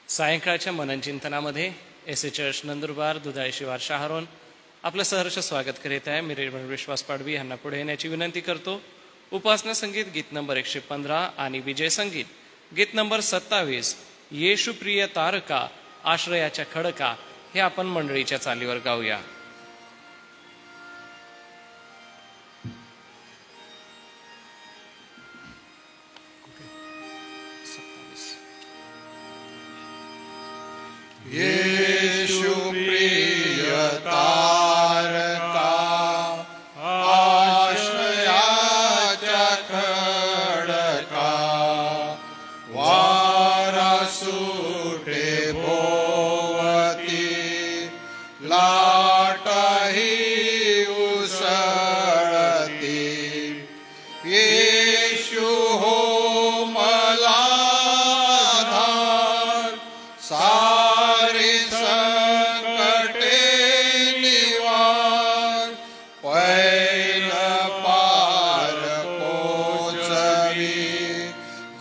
सायंकाळच्या मननचिंतनामध्ये एस.ए. चर्च नंदुरबार दुधाळी शिवार शहारोन आपलं सहर्ष स्वागत करीत आहे. मी रेवंड विश्वास पाडवी यांना पुढे येण्याची विनंती करतो. उपासना संगीत गीत नंबर 115 आणि विजय संगीत गीत नंबर 27 येशू प्रिय तारका आश्रयाच्या खडका हे आपण मंडळीच्या चालीवर गाऊया. येशू प्रिय तारका आश्रयाच्या खडका वारा सुटे भोवती लाटही उसळती येशू हो मला धार सारी संकटे निवार पैल पार पोचवी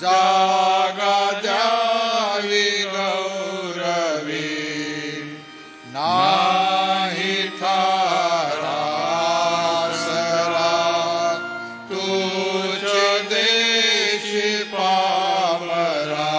जागा द्यावी गौरवी नाही थारासरा तुझ देशी पामरा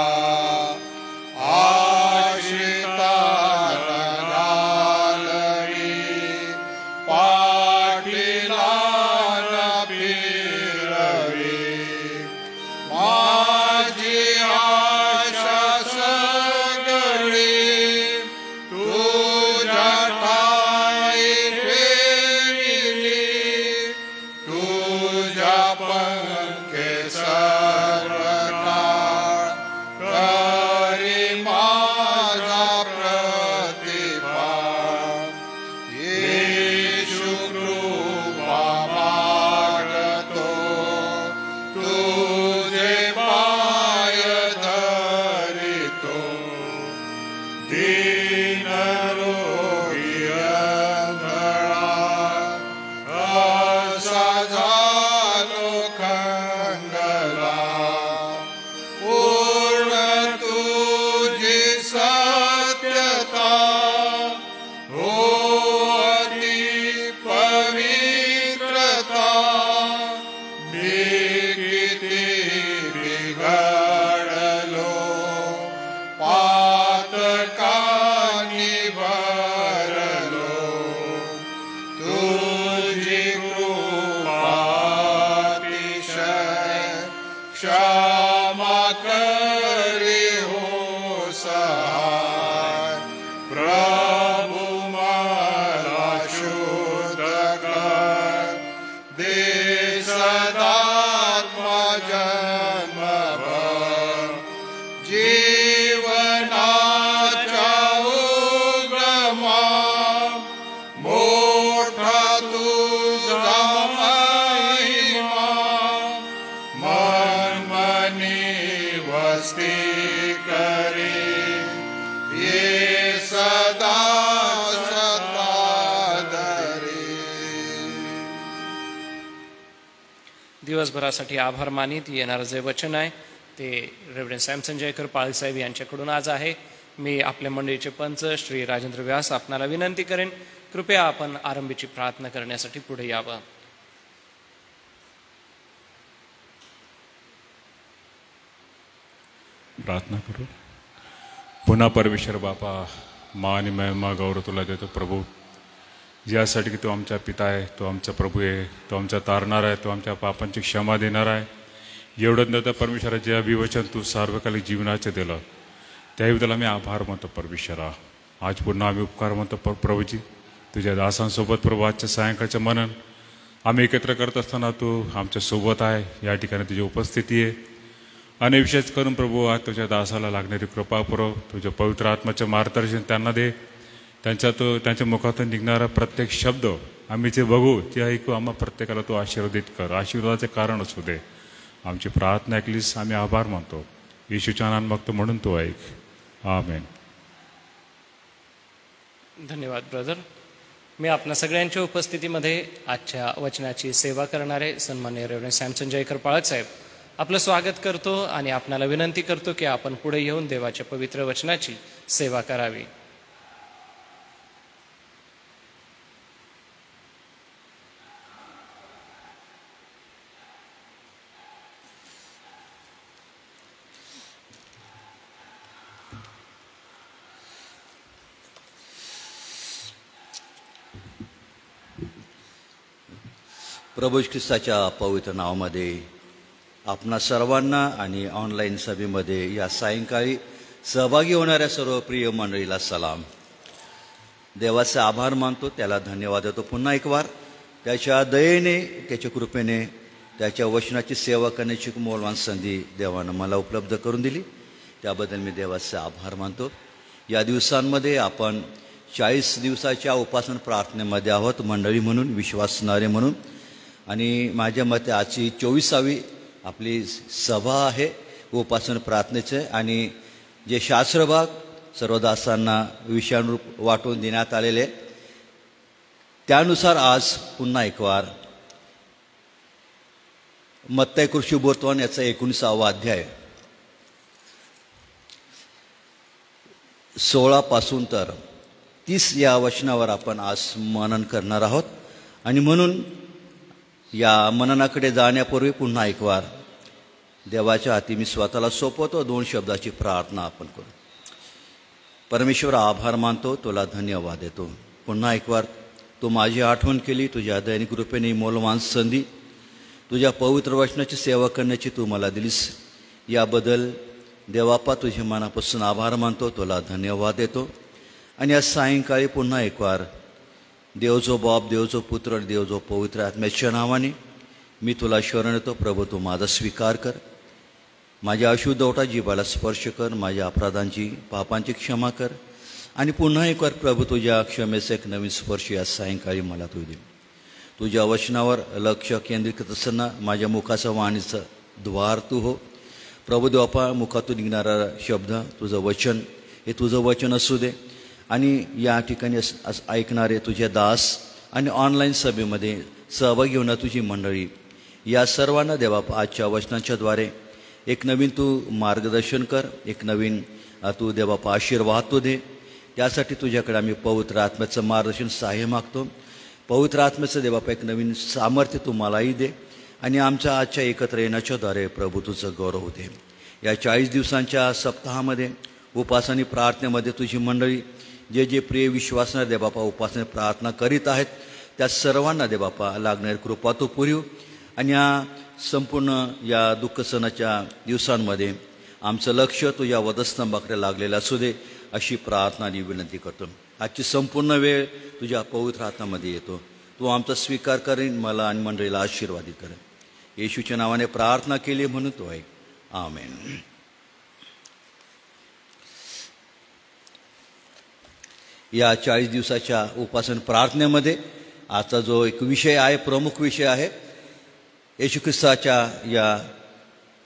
दिवसभरासाठी आभार मानित येणारं जे वचन आहे ते रेव्हरंड सॅमसन जयकर पाळसाहेब यांच्याकडून आज आहे. मी आपल्या मंडळीचे पंच श्री राजेंद्र व्यास आपणाला विनंती करेन, कृपया आपण आरंभीची प्रार्थना करण्यासाठी पुढे यावं. प्रार्थना करू. पुन्हा परमेश्वर बापा मान आणि महिमा गौरव तुला देतो प्रभू, यासाठी की तो आमचा पिता आहे, तो आमचा प्रभू आहे, तो आमचा तारणार आहे, तो आमच्या पापांची क्षमा देणार आहे. एवढंच नव्हतं परमेश्वरा, जे अभिवचन तू सार्वकालिक जीवनाचे दिलं त्याही त्याला मी आभार मानतो परमेश्वरा. आज पुन्हा आम्ही उपकार मानतो प्रभूजी, तुझ्या दासांसोबत प्रभू आजच्या सायंकाळचं मनन आम्ही एकत्र करत असताना तू आमच्यासोबत आहे. या ठिकाणी तुझी उपस्थिती आहे आणि विशेष करून प्रभू आज तुझ्या दासाला लागणारी कृपा पुरव. तुझ्या पवित्र आत्म्याचं मार्गदर्शन त्यांना दे. त्यांच्या मुखातून निघणारा प्रत्येक शब्द आम्ही जे बघू ते ऐकू, आम्हा प्रत्येकाला तू आशीर्वादित कर, आशीर्वादाचे कारण असू दे. आमची प्रार्थना ऐकलीस, आम्ही आभार मानतो. येशूच्या नावाने मागतो म्हणून तो ऐक. आमेन. धन्यवाद ब्रदर. मी आपल्या सगळ्यांच्या उपस्थितीमध्ये आजच्या वचनाची सेवा करणारे सन्माननीय रेव्हरंड सॅमसन जयकर पाळसाहेब आपलं स्वागत करतो आणि आपणाला विनंती करतो की आपण पुढे येऊन देवाच्या पवित्र वचनाची सेवा करावी. प्रभू ख्रिस्ताच्या पवित्र नावामध्ये आपणा सर्वांना आणि ऑनलाईन सभेमध्ये या सायंकाळी सहभागी होणाऱ्या सर्व प्रिय मंडळीला सलाम. देवाचे आभार मानतो, त्याला धन्यवाद देतो पुन्हा एक वार. त्याच्या दयेने, त्याच्या कृपेने, त्याच्या वचनाची सेवा करण्याची मौल्यवान संधी देवानं मला उपलब्ध करून दिली, त्याबद्दल मी देवाचे आभार मानतो. या दिवसांमध्ये आपण 40 दिवसाच्या उपासना प्रार्थनेमध्ये आहोत, मंडळी म्हणून, विश्वासणारे म्हणून. आणि माझ्या मते आजची 24वी आपली सभा आहे उपासना प्रार्थनेचे. आणि जे शास्त्रभाग सर्व दासांना विषयानुरूप वाटून देण्यात आलेले, त्यानुसार आज पुन्हा एक वार मत्तई कृषीवर्तमान याचा 19वा अध्याय 16 पासून तर 30 या वचनावर आपण आज मनन करणार आहोत. आणि म्हणून या मननाकडे जाण्यापूर्वी पुन्हा एक वार देवाच्या हाती मी स्वतःला सोपवतो. 2 शब्दाची प्रार्थना आपण करू. परमेश्वर, आभार मानतो, तुला धन्यवाद देतो. पुन्हा एक वार तू माझी आठवण केली, तुझ्या दयेने कृपेने मौल्यवान संधी तुझ्या पवित्र वचनाची सेवा करण्याची तू मला दिलीस, याबद्दल देवापा तुझे मनापासून आभार मानतो, तुला धन्यवाद देतो. आणि आज सायंकाळी पुन्हा एक वार देव जो बाप, देव जो पुत्र आणि देव जो पवित्र आत्म्याच्या नावाने मी तुला शरण येतो. प्रभू, तू माझा स्वीकार कर, माझ्या अशुद्ध ओटा जीवाला स्पर्श कर, माझ्या अपराधांची पापांची क्षमा कर. आणि पुन्हा एक वार प्रभू तुझ्या क्षमेचा एक नवीन स्पर्श या सायंकाळी मला तू दे. तुझ्या वचनावर लक्ष केंद्रित करत असताना माझ्या मुखाचा वाणीचं द्वार तू हो. प्रभू देवापा, मुखातून निघणारा शब्द तुझं वचन हे तुझं वचन असू दे. आणि या ठिकाणी ऐकणारे तुझे दास आणि ऑनलाईन सभेमध्ये सहभागी होणार तुझी मंडळी, या सर्वांना देवापा आजच्या वचनाच्याद्वारे एक नवीन तू मार्गदर्शन कर, एक नवीन तू देवापा आशीर्वाद तू दे. त्यासाठी तुझ्याकडे आम्ही पवित्र आत्म्याचं मार्गदर्शन सहाय्य मागतो. पवित्र आत्म्याचं देवापा एक नवीन सामर्थ्य तू मलाही दे. आणि आमच्या आजच्या एकत्र येण्याच्याद्वारे प्रभू तुझं गौरव दे. या 40 दिवसांच्या सप्ताहामध्ये उपासना प्रार्थनेमध्ये तुझी मंडळी जे जे प्रिय विश्वासणार देबापा उपासना प्रार्थना करीत आहेत, त्या सर्वांना देबापा लागणारी कृपा तो पुरीव. आणि या संपूर्ण या दुःख सणाच्या दिवसांमध्ये आमचं लक्ष तुझ्या वधस्तंभाकडे लागलेलं असू दे, अशी प्रार्थना आणि विनंती करतो. आजची संपूर्ण वेळ तुझ्या पवित्र हातामध्ये येतो. तू आमचा स्वीकार करीन, मला आणि मंडळीला आशीर्वादित कर. येशूच्या नावाने प्रार्थना केली म्हणून तो ऐक. आमेन. या 40 दिवसाच्या उपासना प्रार्थनेमध्ये आजचा जो एक विषय आहे, प्रमुख विषय आहे, येशू ख्रिस्ताच्या या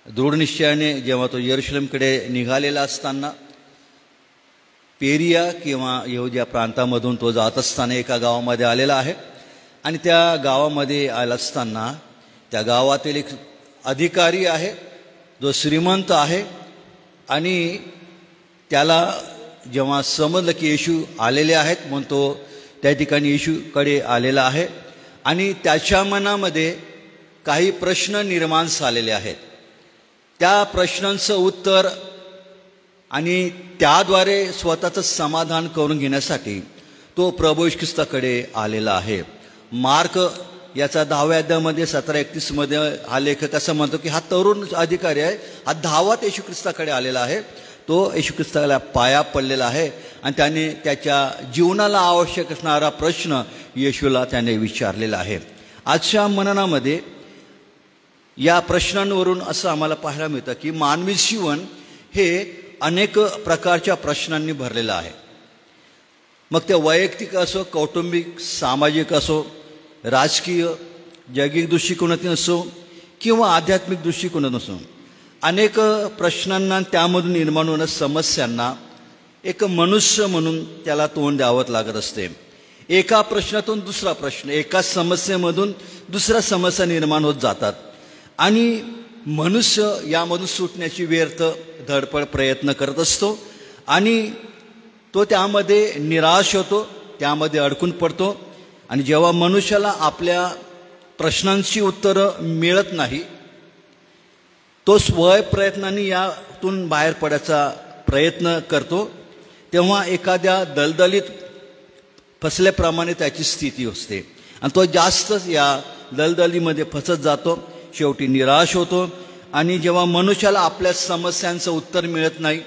दृढ निश्चयाने जेव्हा तो यरूशलेमकडे निघालेला असताना पेरिया किंवा यहुदिया प्रांतामधून तो जात असताना एका गावामध्ये आलेला आहे. आणि त्या गावामध्ये आला असताना त्या गावातील एक अधिकारी आहे जो श्रीमंत आहे. आणि त्याला जेव्हा समजलं की येशू आलेले आहेत म्हणून तो त्या ठिकाणी येशूकडे आलेला आहे. आणि त्याच्या मनामध्ये काही प्रश्न निर्माण झालेले आहेत. त्या प्रश्नांचं उत्तर आणि त्याद्वारे स्वतःचं समाधान करून घेण्यासाठी तो प्रभू येशू ख्रिस्ताकडे आलेला आहे. मार्क याचा 10व्या अध्यायामध्ये 17:31 हा लेखक असं म्हणतो की हा तरुण अधिकारी आहे, हा 10वात येशू ख्रिस्ताकडे आलेला आहे. तो येशू ख्रिस्ताला पाया पडलेला आहे आणि त्याने त्याच्या जीवनाला आवश्यक असणारा प्रश्न येशूला त्याने विचारलेला आहे. आजच्या मननामध्ये या प्रश्नांवरून असं आम्हाला पाहायला मिळतं की मानवी जीवन हे अनेक प्रकारच्या प्रश्नांनी भरलेलं आहे. मग ते वैयक्तिक असो, कौटुंबिक, सामाजिक असो, राजकीय, जैगिक दृष्टिकोनातून असो किंवा आध्यात्मिक दृष्टिकोनातून असो, अनेक प्रश्नांना त्यामधून निर्माण होणाऱ्या समस्यांना एक मनुष्य म्हणून त्याला तोंड द्यावं लागत असते. एका प्रश्नातून दुसरा प्रश्न, एका समस्येमधून दुसऱ्या समस्या निर्माण होत जातात. आणि मनुष्य यामधून सुटण्याची व्यर्थ धडपड प्रयत्न करत असतो आणि तो त्यामध्ये निराश होतो, त्यामध्ये अडकून पडतो. आणि जेव्हा मनुष्याला आपल्या प्रश्नांची उत्तरं मिळत नाही, तो स्वयंप्रयत्नाने यातून बाहेर पडायचा प्रयत्न करतो, तेव्हा एखाद्या दलदलीत फसल्याप्रमाणे त्याची स्थिती असते आणि तो जास्तच या दलदलीमध्ये फसत जातो, शेवटी निराश होतो. आणि जेव्हा मनुष्याला आपल्या समस्यांचं उत्तर मिळत नाही,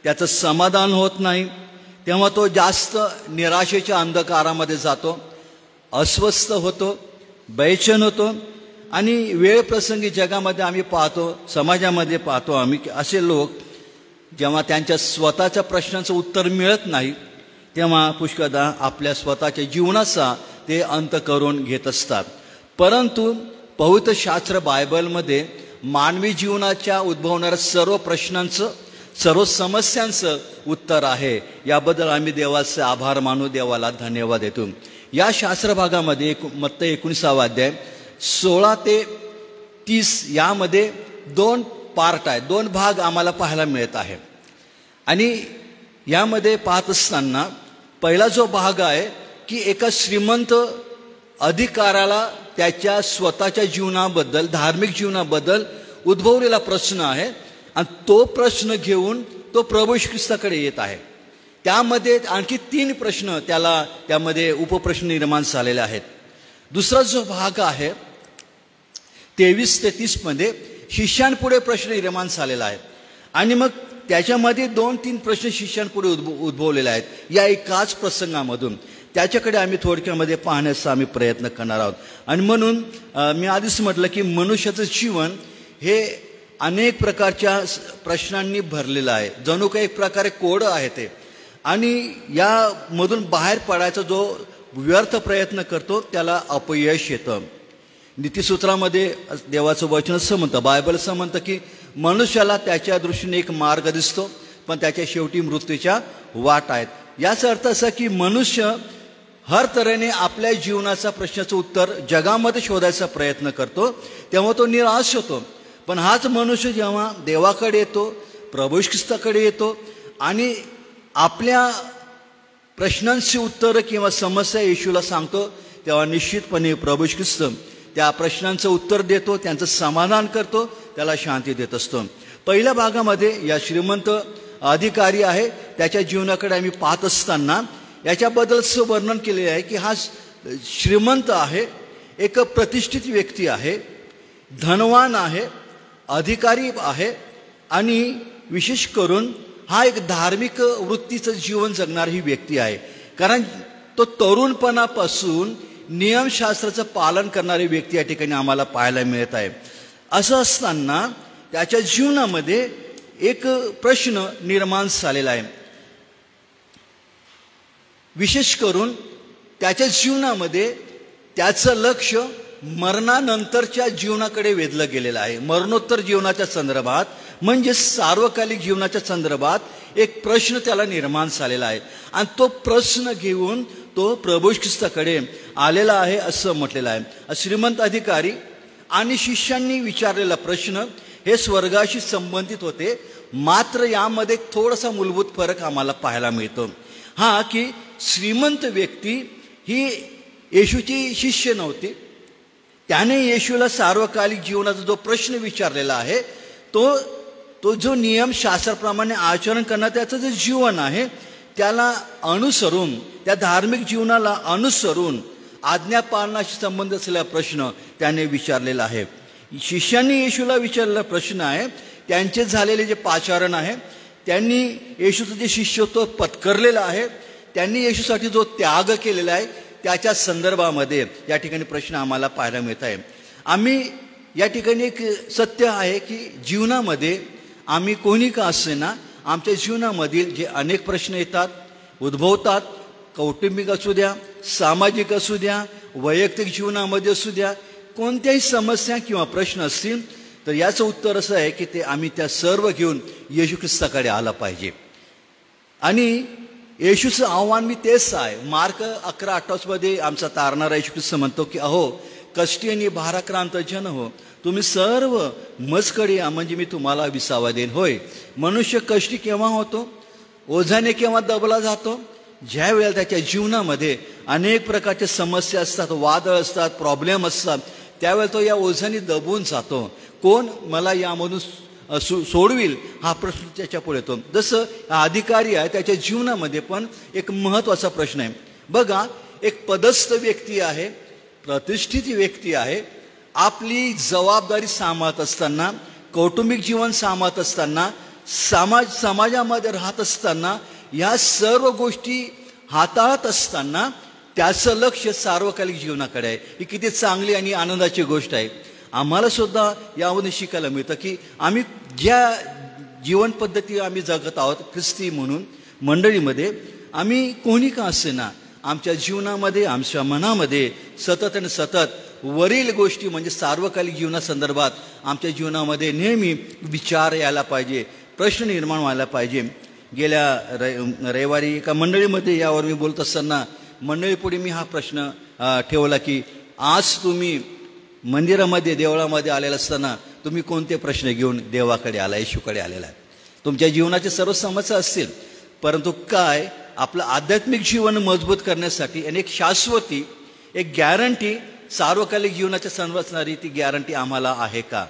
त्याचं समाधान होत नाही, तेव्हा तो जास्त निराशेच्या अंधकारामध्ये जातो, अस्वस्थ होतो, बेचैन होतो. आणि वेळ प्रसंगी जगामध्ये आम्ही पाहतो, समाजामध्ये पाहतो आम्ही की असे लोक जेव्हा त्यांच्या स्वतःच्या प्रश्नांचं उत्तर मिळत नाही, तेव्हा पुष्कळदा आपल्या स्वतःच्या जीवनाचा ते अंत करून घेत असतात. परंतु पवित्र शास्त्र बायबलमध्ये मानवी जीवनाच्या उद्भवणाऱ्या सर्व प्रश्नांचं, सर्व समस्यांचं उत्तर आहे. याबद्दल आम्ही देवाचे आभार मानू, देवाला धन्यवाद देतो. या शास्त्र भागामध्ये मत्ती 19 अध्याय 16 ते 30 यामध्ये 2 पार्ट आहे, 2 भाग आम्हाला पाहायला मिळत आहे. आणि यामध्ये पाहत असताना पहिला जो भाग आहे की एका श्रीमंत अधिकाऱ्याला त्याच्या स्वतःच्या जीवनाबद्दल, धार्मिक जीवनाबद्दल उद्भवलेला प्रश्न आहे आणि तो प्रश्न घेऊन तो प्रभू येशू ख्रिस्ताकडे येत आहे. त्यामध्ये आणखी 3 प्रश्न त्यामध्ये उपप्रश्न निर्माण झालेले आहेत. दुसरा जो भाग आहे 23 ते 30 मध्ये शिष्यांपुढे प्रश्न निर्माण झालेला आहे आणि मग त्याच्यामध्ये 2-3 प्रश्न शिष्यांपुढे उद्भवलेले आहेत या एकाच प्रसंगामधून. त्याच्याकडे आम्ही थोडक्यामध्ये पाहण्याचा आम्ही प्रयत्न करणार आहोत. आणि म्हणून मी आधीच म्हटलं की मनुष्याचं जीवन हे अनेक प्रकारच्या प्रश्नांनी भरलेलं आहे, जणू काही एक प्रकारे कोडं आहे ते. आणि यामधून बाहेर पडायचा जो व्यर्थ प्रयत्न करतो त्याला अपयश येतं. नीतिसूत्रामध्ये देवाचं वचन असं म्हणतं, बायबल असं म्हणतं की मनुष्याला त्याच्या दृष्टीने एक मार्ग दिसतो, पण त्याच्या शेवटी मृत्यूच्या वाट आहेत. याचा अर्थ असा की मनुष्य हर तऱ्हेने आपल्या जीवनाचा प्रश्नाचं उत्तर जगामध्ये शोधायचा प्रयत्न करतो, तेव्हा तो निराश होतो. पण हाच मनुष्य जेव्हा देवाकडे येतो, प्रभू येशू ख्रिस्ताकडे येतो आणि आपल्या प्रश्नांची उत्तरं किंवा समस्या येशूला सांगतो, तेव्हा निश्चितपणे प्रभू येशू ख्रिस्त त्या प्रश्नांचं उत्तर देतो, त्यांचं समाधान करतो, त्याला शांती देत असतो. पहिल्या भागामध्ये या श्रीमंत अधिकारी आहे त्याच्या जीवनाकडे आम्ही पाहत असताना याच्याबद्दलचं वर्णन केले आहे की हा श्रीमंत आहे, एक प्रतिष्ठित व्यक्ती आहे, धनवान आहे, अधिकारी आहे आणि विशेष करून हा एक धार्मिक वृत्तीचं जीवन जगणारी ही व्यक्ती आहे. कारण तो तरुणपणापासून नियमशास्त्राचं पालन करणारी व्यक्ती या ठिकाणी आम्हाला पाहायला मिळत आहे. असं असताना त्याच्या जीवनामध्ये एक प्रश्न निर्माण झालेला आहे. विशेष करून त्याच्या जीवनामध्ये त्याचं लक्ष मरणानंतरच्या जीवनाकडे वेधलं गेलेलं आहे. मरणोत्तर जीवनाच्या संदर्भात म्हणजे सार्वकालिक जीवनाच्या संदर्भात एक प्रश्न त्याला निर्माण झालेला आहे आणि तो प्रश्न घेऊन तो प्रभू येशू ख्रिस्ताकडे आलेला आहे असं म्हटलेलं आहे. श्रीमंत अधिकारी आणि शिष्यांनी विचारलेला प्रश्न हे स्वर्गाशी संबंधित होते, मात्र यामध्ये थोडासा मूलभूत फरक आम्हाला पाहायला मिळतो. हा की श्रीमंत व्यक्ती ही येशूची शिष्य नव्हती, त्याने येशूला सार्वकालिक जीवनाचा जो प्रश्न विचारलेला आहे तो जो नियम शास्त्राप्रमाणे आचरण करणार त्याचं जे जीवन आहे त्याला अनुसरून, त्या धार्मिक जीवनाला अनुसरून आज्ञापालनाशी संबंध असलेला प्रश्न त्याने विचारलेला आहे. शिष्यांनी येशूला विचारलेला प्रश्न आहे, त्यांचे झालेले जे पाचारण आहे, त्यांनी येशूचं जे शिष्यत्व पत्करलेलं आहे, त्यांनी येशूसाठी जो त्याग केलेला आहे त्याच्या संदर्भामध्ये या ठिकाणी प्रश्न आम्हाला पाहायला मिळत आहे. आम्ही या ठिकाणी एक सत्य आहे की जीवनामध्ये आम्ही कोणी का असेना आमच्या जीवनामधील जे अनेक प्रश्न येतात, उद्भवतात, कौटुंबिक असू द्या, सामाजिक असू द्या, वैयक्तिक जीवनामध्ये असू द्या, कोणत्याही समस्या किंवा प्रश्न असतील तर याचं उत्तर असं आहे की ते आम्ही त्या सर्व घेऊन येशू ख्रिस्ताकडे आला पाहिजे. आणि येशूचं आव्हान मी तेच आहे. मार्क 11:28 मध्ये आमचा तारणारा येशू ख्रिस्त म्हणतो की अहो कष्टी आणि भाराक्रांत जन हो, तुम्ही सर्व मजकडे या, म्हणजे मी तुम्हाला विसावा देईन. होय, मनुष्य कष्टी केव्हा होतो? ओझाने केव्हा दबला जातो? ज्या वेळेला त्याच्या जीवनामध्ये अनेक प्रकारच्या समस्या असतात, वादळ असतात, प्रॉब्लेम असतात, त्यावेळेला तो या ओझाने दबून जातो. कोण मला यामधून सोडविल हा प्रश्न त्याच्या पुढे येतो. जसं अधिकारी आहे, त्याच्या जीवनामध्ये पण एक महत्त्वाचा प्रश्न आहे. बघा, एक पदस्थ व्यक्ती आहे, प्रतिष्ठित व्यक्ती आहे, आपली जबाबदारी सांभाळत असताना, कौटुंबिक जीवन सांभाळत असताना, समाजामध्ये राहत असताना, या सर्व गोष्टी हाताळत असताना त्याचं लक्ष सार्वकालिक जीवनाकडे आहे. ही किती चांगली आणि आनंदाची गोष्ट आहे. आम्हाला सुद्धा यामधून शिकायला मिळतं की आम्ही ज्या जीवन पद्धती आम्ही जगत आहोत ख्रिस्ती म्हणून मंडळीमध्ये, आम्ही कोणी का असेना आमच्या जीवनामध्ये, आमच्या मनामध्ये सतत आणि सतत वरील गोष्टी म्हणजे सार्वकालिक जीवनासंदर्भात आमच्या जीवनामध्ये नेहमी विचार यायला पाहिजे, प्रश्न निर्माण व्हायला पाहिजे. गेल्या रविवारी एका मंडळीमध्ये यावर मी बोलत असताना मंडळीपुढे मी हा प्रश्न ठेवला की आज तुम्ही मंदिरामध्ये, देवळामध्ये आलेला असताना तुम्ही कोणते प्रश्न घेऊन देवाकडे आला, येशूकडे आलेला आहे? तुमच्या जीवनाचे सर्व समस्या असतील, परंतु काय आपलं आध्यात्मिक जीवन मजबूत करण्यासाठी आणि एक शाश्वती, एक गॅरंटी, सार्वकालिक जीवनाच्या संरचणारी ती गॅरंटी आम्हाला आहे का?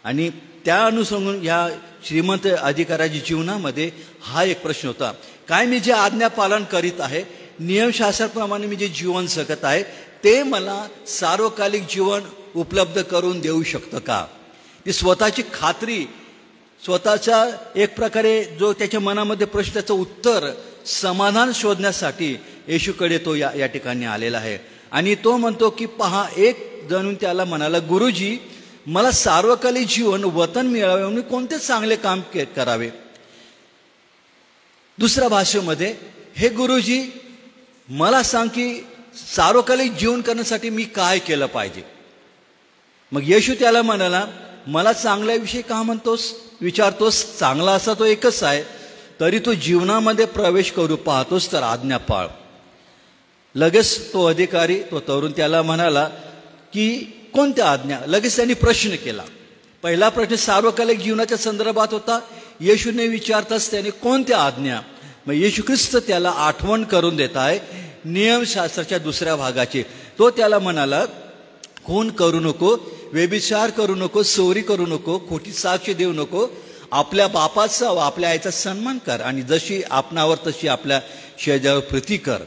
आणि त्या अनुसरून ह्या श्रीमंत अधिकाऱ्याच्या जीवनामध्ये हा एक प्रश्न होता. काय मी जे आज्ञा पालन करीत आहे, नियमशास्त्राप्रमाणे मी जे जीवन जगत आहे, ते मला सार्वकालिक जीवन उपलब्ध करून देऊ शकतं का? ती स्वतःची खात्री, स्वतःचा एक प्रकारे जो त्याच्या मनामध्ये प्रश्न, त्याचं उत्तर, समाधान शोधण्यासाठी येशूकडे तो या ठिकाणी आलेला आहे. आणि तो म्हणतो की पहा, एक जणून त्याला म्हणाला, गुरुजी मला सार्वकालिक जीवन वतन मिळावे म्हणून कोणते चांगले काम करावे? दुसऱ्या भाषेमध्ये, हे गुरुजी मला सांग की सार्वकालिक जीवन करण्यासाठी मी काय केलं पाहिजे? मग येशू त्याला म्हणाला, मला चांगल्याविषयी का म्हणतोस, विचारतोस? चांगला असा तो एकच आहे, तरी तो जीवनामध्ये प्रवेश करू पाहतोस तर आज्ञा पाळ. लगेच तो अधिकारी, तो तरुण त्याला म्हणाला की कोणत्या आज्ञा? लगेच त्यांनी प्रश्न केला. पहिला प्रश्न सार्वकालिक जीवनाच्या संदर्भात होता. येशूने विचारताच त्याने कोणत्या आज्ञा? मग येशू ख्रिस्त त्याला आठवण करून देत आहे नियमशास्त्राच्या दुसऱ्या भागाची. तो त्याला म्हणाला, खून करू नको, व्यभिचार करू नको, चोरी करू नको, खोटी साक्ष देऊ नको, आपल्या बापाचा व आपल्या आईचा सन्मान कर, आणि जशी आपणावर तशी आपल्या शेजाऱ्यावर प्रीती कर.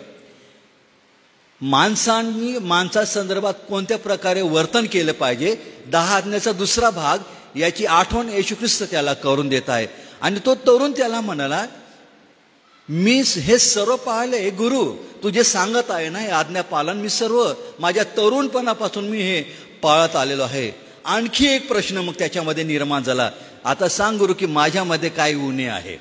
माणसांनी माणसा संदर्भात कोणत्या प्रकारे वर्तन केलं पाहिजे, 10 आज्ञाचा दुसरा भाग, याची आठवण येशू ख्रिस्त त्याला करून देत आहे. आणि तो तरुण त्याला म्हणाला, मी हे सर्व पाळले गुरु, तू जे सांगत आहे ना हे आज्ञा पालन, मी सर्व माझ्या तरुणपणापासून मी हे पाळत आलेलो आहे. आणखी एक प्रश्न मग त्याच्यामध्ये निर्माण झाला, आता सांग गुरु की माझ्यामध्ये काय उणे आहे,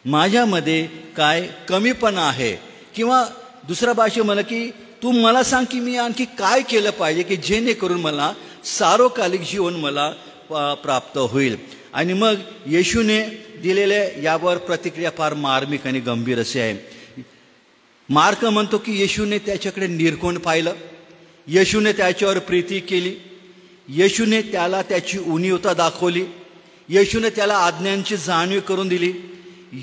माझ्यामध्ये काय कमीपणा आहे, किंवा दुसऱ्या भाषेत मला की तू मला सांग की मी आणखी काय केलं पाहिजे की जेणेकरून मला सार्वकालिक जीवन मला प्राप्त होईल. आणि मग येशूने दिलेल्या यावर प्रतिक्रिया फार मार्मिक आणि गंभीर अशी आहे. मार्क म्हणतो की येशूने त्याच्याकडे निरखून पाहिलं, येशूने त्याच्यावर प्रीती केली, येशूने त्याला त्याची उणीवता दाखवली, येशूने त्याला आज्ञांची जाणीव करून दिली,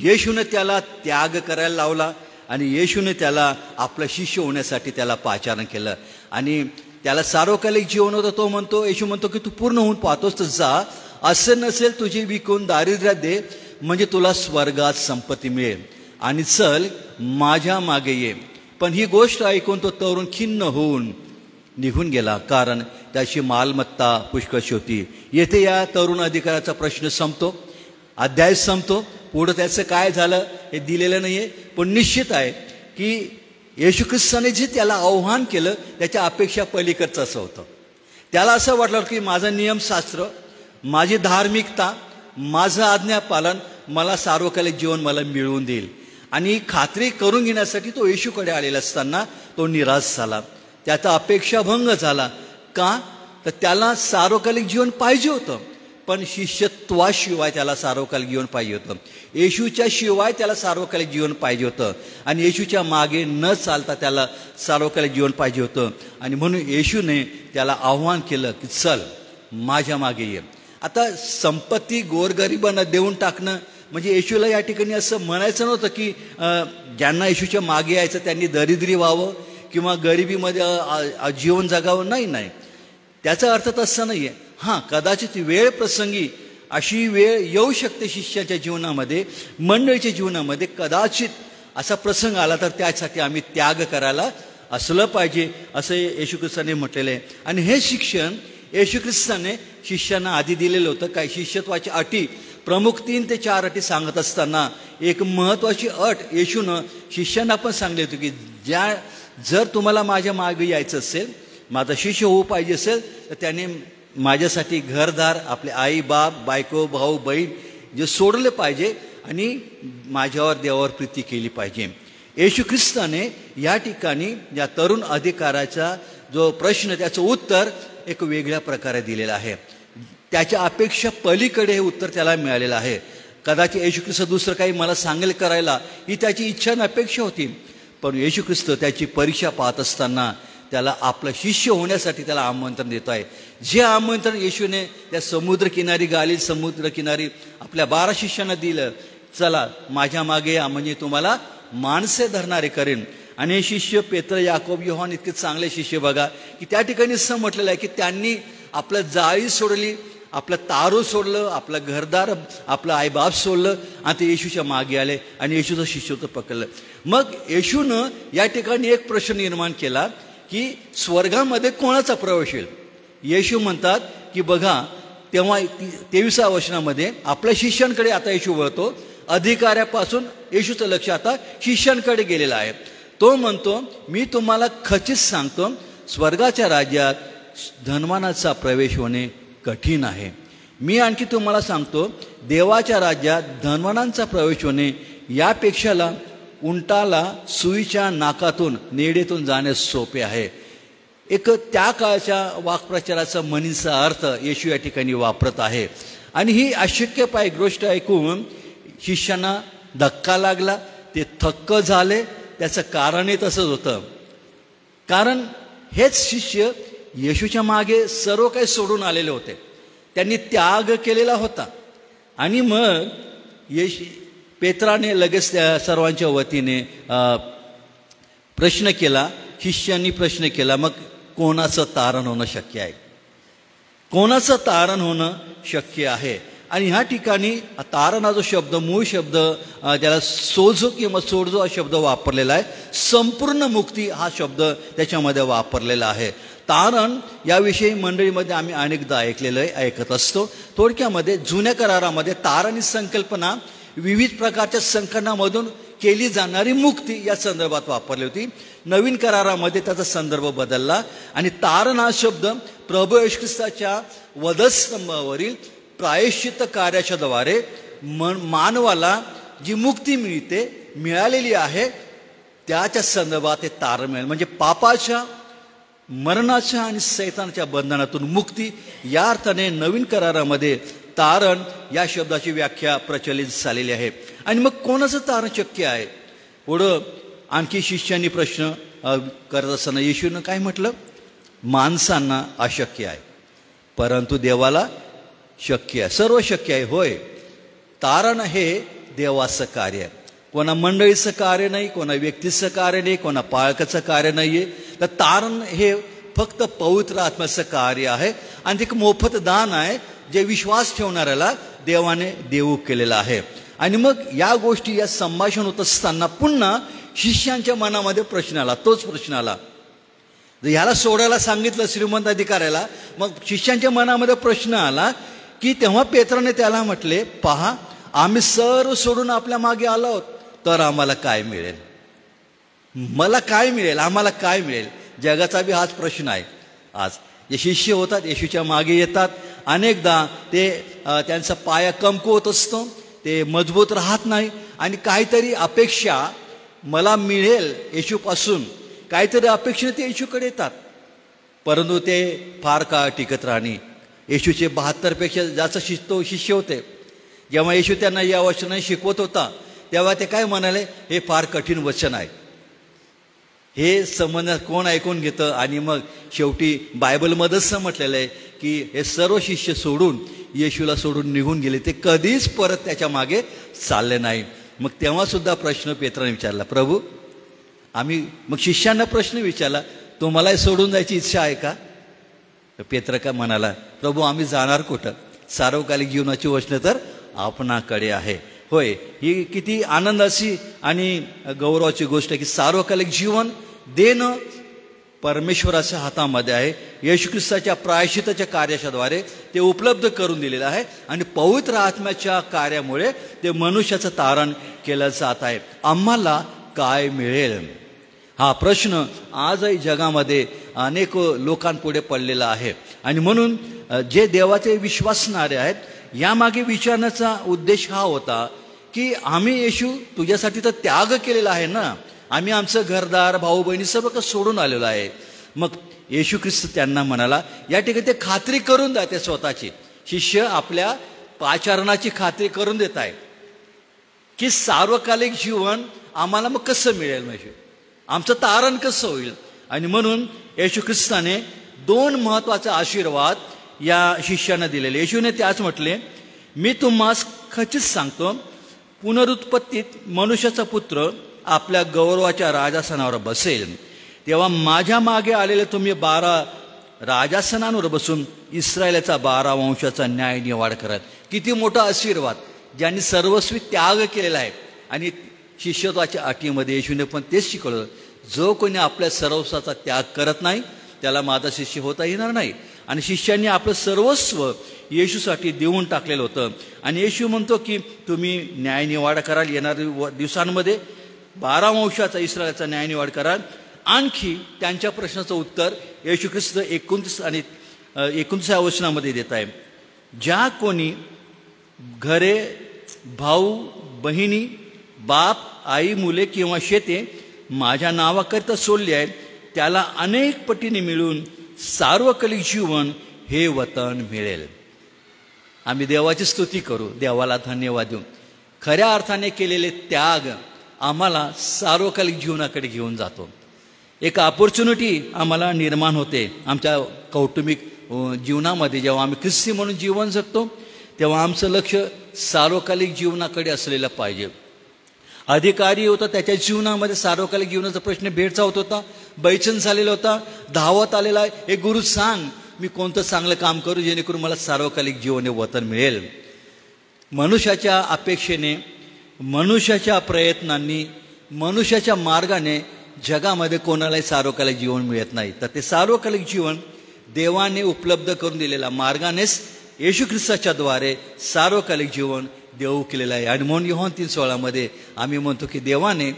येशूने त्याला त्याग करायला लावला, आणि येशूने त्याला आपलं शिष्य होण्यासाठी त्याला पाचारण केलं. आणि त्याला सार्वकालिक जीवन होतं. तो म्हणतो, येशू म्हणतो की तू पूर्ण होऊन पाहतोस तर जा, असं नसेल तुझे विकून दारिद्र्यात दे, म्हणजे तुला स्वर्गात संपत्ती मिळेल, आणि चल माझ्या मागे ये. पण ही गोष्ट ऐकून तो तरुण खिन्न होऊन निघून गेला, कारण त्याची मालमत्ता पुष्कळशी होती. येथे या तरुण अधिकाराचा प्रश्न संपतो, अध्याय संपतो. पुढं त्याचं काय झालं हे दिलेलं नाही आहे, पण निश्चित आहे की येशू ख्रिस्ताने जे त्याला आव्हान केलं त्याच्या अपेक्षा पलीकडचं असं होतं. त्याला असं वाटलं की माझं नियमशास्त्र, माझी धार्मिकता, माझं आज्ञापालन मला सार्वकालिक जीवन मला मिळवून देईल. आणि खात्री करून घेण्यासाठी तो येशूकडे आलेला असताना तो निराश झाला, त्याचा अपेक्षाभंग झाला. का तर त्याला सार्वकालिक जीवन पाहिजे होतं, पण शिष्यत्वाशिवाय त्याला सार्वकालिक जीवन पाहिजे होतं, येशूच्या शिवाय त्याला सार्वकालिक जीवन पाहिजे होतं, आणि येशूच्या मागे न चालता त्याला सार्वकालिक जीवन पाहिजे होतं. आणि म्हणून येशूने त्याला आव्हान केलं की चल माझ्या मागे ये. आता संपत्ती गोरगरिबांना देऊन टाकणं म्हणजे येशूला या ठिकाणी असं म्हणायचं नव्हतं की ज्यांना येशूच्या मागे यायचं त्यांनी दरिद्री व्हावं किंवा गरिबीमध्ये जीवन जगावं. नाही, त्याचा अर्थ तसा नाही आहे. हां, कदाचित वेळ प्रसंगी अशी वेळ येऊ शकते शिष्याच्या जीवनामध्ये, मंडळीच्या जीवनामध्ये कदाचित असा प्रसंग आला तर त्यासाठी आम्ही त्याग करायला असलं पाहिजे असं येशू ख्रिस्ताने म्हटलेलं आहे. आणि हे शिक्षण येशू ख्रिस्ताने शिष्यांना आधी दिलेलं होतं. काय शिष्यत्वाची अटी, प्रमुख 3 ते 4 अटी सांगत असताना एक महत्त्वाची अट येशूनं शिष्यांना पण सांगली होती की जर तुम्हाला माझ्या मागे यायचं असेल, माझा शिष्य होऊ पाहिजे असेल, तर त्याने माझ्यासाठी घरदार, आपले आई बाप, बायको, भाऊ, बहीण जे सोडले पाहिजे आणि माझ्यावर देवावर प्रीती केली पाहिजे. येशू ख्रिस्ताने या ठिकाणी या तरुण अधिकाराचा जो प्रश्न, त्याचं उत्तर एक वेगळ्या प्रकारे दिलेलं आहे. त्याच्या अपेक्षा पलीकडे हे उत्तर त्याला मिळालेलं आहे. कदाचित येशू ख्रिस्त दुसरं काही मला सांगेल करायला ही त्याची इच्छा आणि अपेक्षा होती, पण येशू ख्रिस्त त्याची परीक्षा पाहत असताना त्याला आपलं शिष्य होण्यासाठी त्याला आमंत्रण देतो आहे. जे आमंत्रण येशूने त्या समुद्रकिनारी, गालिल समुद्रकिनारी आपल्या 12 शिष्यांना दिलं, चला माझ्या मागे या म्हणजे तुम्हाला माणसे धरणारे करेन. आणि हे शिष्य पेत्र, याकोब, योहान इतके चांगले शिष्य बघा की त्या ठिकाणी असं म्हटलेलं आहे की त्यांनी आपलं जाळी सोडली, आपलं तारू सोडलं, आपलं घरदार, आपलं आईबाप सोडलं आणि ते येशूच्या मागे आले आणि येशूचं शिष्यत्व पकडलं. मग येशूनं या ठिकाणी एक प्रश्न निर्माण केला की स्वर्गामध्ये कोणाचा प्रवेश होईल. येशू म्हणतात की बघा, तेव्हा 23व्या वचनामध्ये आपल्या शिष्यांकडे आता येशू वळतो. अधिकाऱ्यापासून येशूचं लक्ष आता शिष्यांकडे गेलेलं आहे. तो म्हणतो, मी तुम्हाला खचित सांगतो, स्वर्गाच्या राज्यात धनवानाचा प्रवेश होणे कठीण आहे. मी आणखी तुम्हाला सांगतो, देवाच्या राज्यात धनवानांचा प्रवेश होणे यापेक्षाला उंटाला सुईच्या नाकातून नेडेतून जाणे सोपे आहे. एक त्या काळच्या वाक्प्रचाराचा म्हणीचा अर्थ येशू या ठिकाणी वापरत आहे. आणि ही अशक्यपाय गोष्ट ऐकून शिष्यांना धक्का लागला, ते थक्क झाले. त्याचं कारणही तसंच होतं, कारण हेच शिष्य येशूच्या मागे सर्व काही सोडून आलेले होते. त्यांनी त्याग केलेला होता. आणि मग पेत्राने लगेच त्या सर्वांच्या वतीने प्रश्न केला, शिष्यांनी प्रश्न केला, मग कोणाचं तारण होणं शक्य आहे? कोणाचं तारण होणं शक्य आहे? आणि ह्या ठिकाणी तारण हा जो शब्द, मूळ शब्द, त्याला सोजो किंवा सोडजो हा शब्द वापरलेला आहे. संपूर्ण मुक्ती हा शब्द त्याच्यामध्ये वापरलेला आहे. तारण याविषयी मंडळीमध्ये आम्ही अनेकदा ऐकलेलं आहे, ऐकत असतो. थोडक्यामध्ये जुन्या करारामध्ये तारण ही संकल्पना विविध प्रकारच्या संकटांमधून केली जाणारी मुक्ती या संदर्भात वापरली होती. नवीन करारामध्ये त्याचा संदर्भ बदलला आणि तारण हा शब्द प्रभू येशू ख्रिस्ताच्या वधस्तंभावरील प्रायश्चित्त कार्याच्या द्वारे मानवाला जी मुक्ती मिळालेली आहे त्याच्या संदर्भात हे तारण मिळेल. म्हणजे पापाच्या, मरणाच्या आणि सैतानाच्या बंधनातून मुक्ती, या अर्थाने नवीन करारामध्ये तारण या शब्दाची व्याख्या प्रचलित झालेली आहे. आणि मग कोणाचं तारण शक्य आहे? पुढं आणखी शिष्यांनी प्रश्न करत असताना येशूनं काय म्हटलं? माणसांना अशक्य आहे, परंतु देवाला शक्य आहे, सर्व शक्य आहे. होय, तारण हे देवाचं कार्य आहे, कोणा मंडळीचं कार्य नाही, कोणा व्यक्तीचं कार्य नाही, कोणा पाळकाचं कार्य नाही आहे. तर तारण हे फक्त पवित्र आत्म्याचं कार्य आहे आणि ते एक मोफत दान आहे जे विश्वास ठेवणाऱ्याला देवाने देऊ केलेलं आहे. आणि मग या गोष्टी, या संभाषण होत असताना पुन्हा शिष्यांच्या मनामध्ये प्रश्न आला. तोच प्रश्न आला, ह्याला सोडायला सांगितलं श्रीमंत अधिकाऱ्याला, मग शिष्यांच्या मनामध्ये प्रश्न आला की तेव्हा पेत्राने त्याला म्हटले, पहा, आम्ही सर्व सोडून आपल्या मागे आलो आहोत, तर आम्हाला काय मिळेल? मला काय मिळेल? आम्हाला काय मिळेल? जगाचा बी हाच प्रश्न आहे. आज जे शिष्य होतात, येशूच्या मागे येतात, अनेकदा ते त्यांचा पाया कमकुवत असतो, ते मजबूत राहत नाही आणि काहीतरी अपेक्षा मला मिळेल येशूपासून, काहीतरी अपेक्षेने ते येशूकडे येतात, परंतु ते फार काळ टिकत राहणे. येशूचे 72पेक्षा जास्त शिष्य होते. जेव्हा येशू त्यांना या वचनाने शिकवत होता तेव्हा ते काय म्हणाले, हे फार कठीण वचन आहे, हे समजण्यात कोण ऐकून घेतं? आणि मग शेवटी बायबलमध्येच म्हटलेलं आहे की हे सर्व शिष्य सोडून येशूला सोडून निघून गेले, ते कधीच परत त्याच्या मागे चालले नाही. मग तेव्हासुद्धा प्रश्न पेत्राने विचारला, प्रभू आम्ही, मग शिष्यांना प्रश्न विचारला, तुम्हालाही सोडून जायची इच्छा आहे का? पेत्र का म्हणाला, प्रभू आम्ही जाणार कुठं? सार्वकालिक जीवनाची वचनं तर आपणाकडे आहे. होय, ही किती आनंदाची आणि गौरवाची गोष्ट आहे की सार्वकालिक जीवन देणं परमेश्वराच्या हातामध्ये आहे. येशू ख्रिस्ताच्या प्रायश्चिताच्या कार्याच्याद्वारे ते उपलब्ध करून दिलेलं आहे आणि पवित्र आत्म्याच्या कार्यामुळे ते मनुष्याचं तारण केलं जात आहे. आम्हाला काय मिळेल हा प्रश्न आजही जगामध्ये अनेक लोकांपुढे पडलेला आहे. आणि म्हणून जे देवाचे विश्वासणारे आहेत यामागे विचारण्याचा उद्देश हा होता की आम्ही येशू तुझ्यासाठी तर त्याग केलेला आहे ना, आम्ही आमचं घरदार भाऊ बहिणी सर्व कसं सोडून आलेलो आहे. मग येशू ख्रिस्त त्यांना म्हणाला, या ठिकाणी ते खात्री करून द्या स्वतःची, शिष्य आपल्या पाचारणाची खात्री करून देत आहे की सार्वकालिक जीवन आम्हाला मग कसं मिळेल, म्हणजे आमचं तारण कसं होईल. आणि म्हणून येशू ख्रिस्ताने 2 महत्वाचे आशीर्वाद या शिष्यांना दिलेले. येशूने त्याच म्हटले, मी तुम्हास खचित सांगतो, पुनरुत्पत्तीत मनुष्याचा पुत्र आपल्या गौरवाच्या राजासनावर बसेल, तेव्हा माझ्या मागे आलेले तुम्ही 12 राजासनांवर बसून इस्रायलाचा 12 वंशाचा न्याय निवाड कराल. किती मोठा आशीर्वाद, ज्यांनी सर्वस्वी त्याग केलेला आहे. आणि शिष्यत्वाच्या अटीमध्ये येशूने पण तेच शिकवलं, जो कोणी आपल्या सर्वस्वाचा त्याग करत नाही त्याला माझा शिष्य होता येणार नाही. आणि शिष्यांनी आपलं सर्वस्व येशूसाठी देऊन टाकलेलं होतं. आणि येशू म्हणतो की तुम्ही न्यायनिवाड कराल, येणाऱ्या दिवसांमध्ये 12 वंशाचा इस्रायलचा न्यायनिवाड कराल. आणखी त्यांच्या प्रश्नाचं उत्तर येशू ख्रिस्त 29 आणि 29व्या वचनामध्ये देत आहे, ज्या कोणी घरे, भाऊ बहिणी, बाप आई, मुले किंवा शेते माझ्या नावाकरिता सोडली आहेत, त्याला अनेक पटीने मिळून सार्वकालिक जीवन हे वतन मिळेल. आम्ही देवाची स्तुती करू, देवाला धन्यवाद देऊ. खऱ्या अर्थाने केलेले त्याग आम्हाला सार्वकालिक जीवनाकडे घेऊन जातो. एक ऑपॉर्च्युनिटी आम्हाला निर्माण होते आमच्या कौटुंबिक जीवनामध्ये. जेव्हा आम्ही ख्रिस्ती म्हणून जीवन जगतो तेव्हा आमचं लक्ष सार्वकालिक जीवनाकडे असलेलं पाहिजे. अधिकारी होता, त्याच्या जीवनामध्ये सार्वकालिक जीवनाचा प्रश्न भेडसावत होता, बैचन झालेला होता, धावत आलेला आहे, हे गुरु सांग मी कोणतं चांगलं काम करू जेणेकरून मला सार्वकालिक जीवन हे वतन मिळेल. मनुष्याच्या अपेक्षेने, मनुष्याच्या प्रयत्नांनी, मनुष्याच्या मार्गाने जगामध्ये कोणालाही सार्वकालिक जीवन मिळत नाही. तर ते सार्वकालिक जीवन देवाने उपलब्ध करून दिलेल्या मार्गानेच येशू ख्रिस्ताच्या द्वारे सार्वकालिक जीवन देऊ केलेलं आहे. आणि म्हणून योहान 3:16 आम्ही म्हणतो की देवाने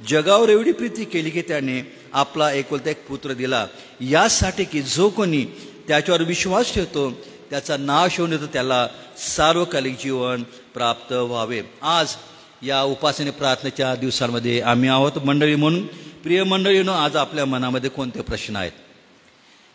जगावर एवढी प्रीती केली की त्याने आपला एकुलता एक पुत्र दिला, यासाठी की जो कोणी त्याच्यावर विश्वास ठेवतो त्याचा नाश होऊन येतो, त्याला सार्वकालिक जीवन प्राप्त व्हावे. आज या उपासने प्रार्थनेच्या दिवसांमध्ये आम्ही आहोत मंडळी म्हणून. प्रिय मंडळींनो, आज आपल्या मनामध्ये कोणते प्रश्न आहेत?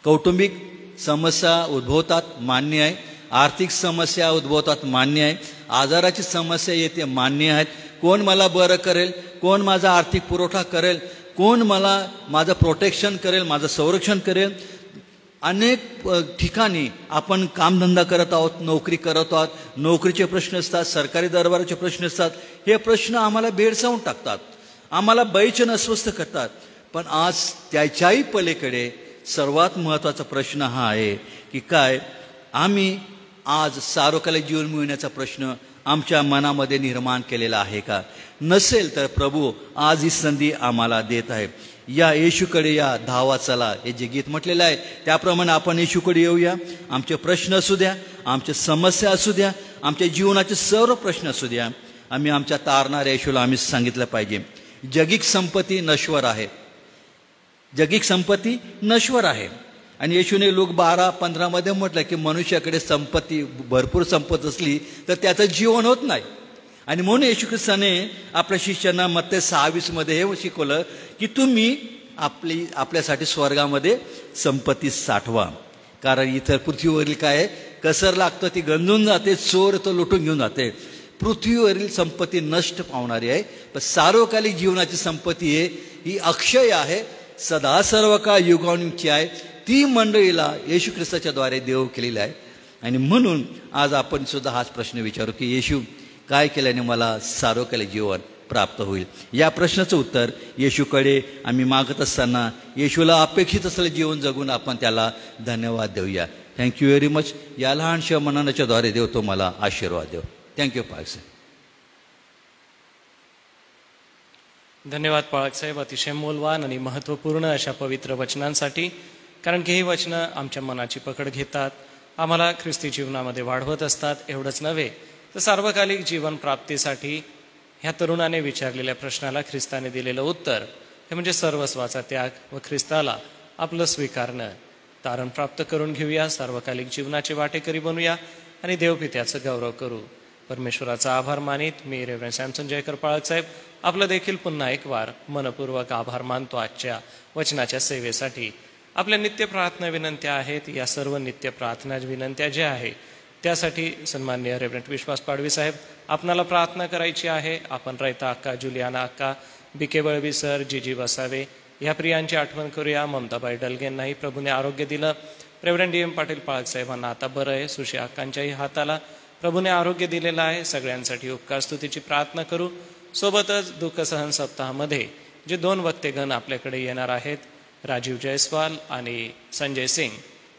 कौटुंबिक समस्या उद्भवतात, मान्य आहे. आर्थिक समस्या उद्भवतात, मान्य आहे. आजाराची समस्या येते, मान्य आहेत. कोण मला बरं करेल, कोण माझा आर्थिक पुरवठा करेल, कोण मला माझं प्रोटेक्शन करेल, माझं संरक्षण करेल. अनेक ठिकाणी आपण कामधंदा करत आहोत, नोकरी करत आहोत, नोकरीचे प्रश्न असतात, सरकारी दरबाराचे प्रश्न असतात. हे प्रश्न आम्हाला भेडसावून टाकतात, आम्हाला बैचन अस्वस्थ करतात. पण आज त्याच्याही पलीकडे सर्वात महत्त्वाचा प्रश्न हा आहे की काय आम्ही आज सार्वकालिक जीवन मिळवण्याचा प्रश्न आमच्या मनामध्ये निर्माण केलेला आहे का? नसेल तर प्रभू आज ही संधी आम्हाला देत आहे. या येशूकडे या, धावा चला, हे जे गीत म्हटलेलं आहे त्याप्रमाणे आपण येशूकडे येऊया. आमचे प्रश्न असू द्या, आमच्या समस्या असू द्या, आमच्या जीवनाचे सर्व प्रश्न असू द्या, आम्ही आमच्या तारणाऱ्या येशूला आम्ही सांगितलं पाहिजे. जगिक संपत्ती नश्वर आहे, जगिक संपत्ती नश्वर आहे. आणि येशूने लोक 12-15 म्हटलं की मनुष्याकडे संपत्ती, भरपूर संपत्ती असली तर त्याचं जीवन होत नाही. आणि म्हणून येशू ख्रिस्ताने आपल्या शिष्यांना मत्ते 6:20 हे शिकवलं की तुम्ही आपल्यासाठी स्वर्गामध्ये संपत्ती साठवा. कारण इतर पृथ्वीवरील काय कसर लागतं, ती गंजून जाते, चोर तो लुटून घेऊन जाते. पृथ्वीवरील संपत्ती नष्ट पावणारी आहे, पण सार्वकालिक जीवनाची संपत्ती आहे ही अक्षय आहे, सदा सर्व काळ युगांची आहे, ती मंडळीला येशू ख्रिस्ताच्या द्वारे देव केलेली आहे. आणि म्हणून आज आपण सुद्धा हाच प्रश्न विचारू की येशू काय केल्याने मला सार्वकालिक जीवन प्राप्त होईल. या प्रश्नाचं उत्तर येशूकडे आम्ही मागत असताना येशूला अपेक्षित असलेलं जीवन जगून आपण त्याला धन्यवाद देऊया. Thank you very much. या लहानशा मननाच्या द्वारे देव तो मला आशीर्वाद देव. थँक्यू पाळक साहेब. धन्यवाद पाळक साहेब, अतिशय मौल्यवान आणि महत्त्वपूर्ण अशा पवित्र वचनांसाठी. कारण की ही वचनं आमच्या मनाची पकड घेतात, आम्हाला ख्रिस्ती जीवनामध्ये वाढवत असतात. एवढंच नव्हे तर सार्वकालिक जीवन प्राप्तीसाठी ह्या तरुणाने विचारलेल्या प्रश्नाला ख्रिस्ताने दिलेलं उत्तर हे म्हणजे सर्वस्वाचा त्याग व ख्रिस्ताला आपलं स्वीकारणं. तारण प्राप्त करून घेऊया, सार्वकालिक जीवनाचे वाटेकरी बनूया आणि देवपित्याचं गौरव करू. परमेश्वराचा आभार मानित मी रेव्हरंड सॅमसन जयकर पाळक साहेब आपलं देखील पुन्हा एक वार मनपूर्वक आभार मानतो आजच्या वचनाच्या सेवेसाठी. आपल्या नित्य प्रार्थना विनंत्या आहेत. या सर्व नित्य प्रार्थना विनंत्या ज्या आहे त्यासाठी सन्माननीय रेव्हरंड विश्वास पाडवी साहेब आपणाला प्रार्थना करायची आहे. आपण रयता अक्का, जुलियाना अक्का, बीके बळवी सर, जीजी वसावे ह्या प्रियांची आठवण करूया. ममताबाई डलगेंनाही प्रभूने आरोग्य दिलं. रेव्हरंड डी एम पाटील पाळक साहेबांना आता बरं आहे. सुशी अक्कांच्याही हाताला प्रभूने आरोग्य दिलेलं आहे. सगळ्यांसाठी उपकार स्तुतीची प्रार्थना करू. सोबतच दुःख सहन सप्ताहामध्ये जे 2 वक्तेगण आपल्याकडे येणार आहेत, राजीव जयस्वाल आणि संजय सिंग,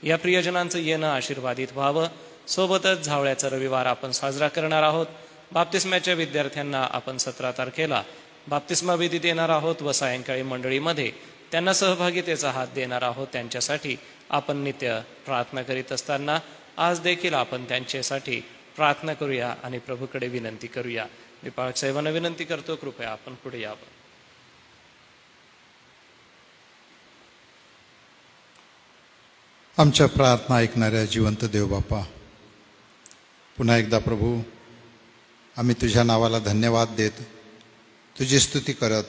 या प्रियजनांचं येणं आशीर्वादित व्हावं. सोबतच झावळ्याचा रविवार आपण साजरा करणार आहोत. बाप्तिस्म्याच्या विद्यार्थ्यांना आपण 17 तारखेला बाप्तिस्मा विधीत येणार आहोत व सायंकाळी मंडळीमध्ये त्यांना सहभागितेचा हात देणार आहोत. त्यांच्यासाठी आपण नित्य प्रार्थना करीत असताना आज देखील आपण त्यांच्यासाठी प्रार्थना करूया आणि प्रभूकडे विनंती करूया. मी पाळक साहेबांना विनंती करतो, कृपया आपण पुढे यावं. आमच्या प्रार्थना ऐकणाऱ्या जिवंत देव बापा, पुन्हा एकदा प्रभू आम्ही तुझ्या नावाला धन्यवाद देत, तुझी स्तुती करत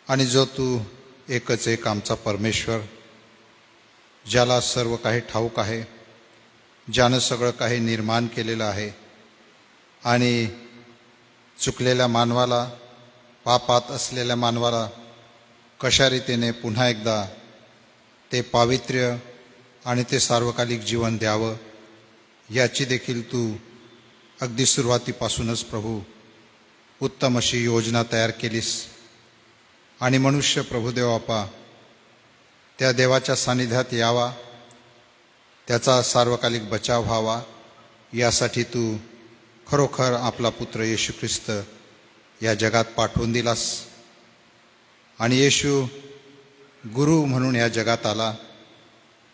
आणि जो तू एकच एक आमचा परमेश्वर, ज्याला सर्व काही ठाऊक आहे, ज्यानं सगळं काही निर्माण केलेलं आहे आणि चुकलेल्या मानवाला, पापात असलेल्या मानवाला कशा रीतीने पुन्हा एकदा ते पावित्र्य आणि ते सार्वकालिक जीवन द्यावं याची देखील तू अगदी सुरुवातीपासूनच प्रभू उत्तम अशी योजना तयार केलीस. आणि मनुष्य प्रभुदेव बापा त्या देवाच्या सानिध्यात यावा, त्याचा सार्वकालिक बचाव व्हावा, यासाठी तू खरोखर आपला पुत्र येशू ख्रिस्त या जगात पाठवून दिलास. आणि येशू गुरु म्हणून या जगात आला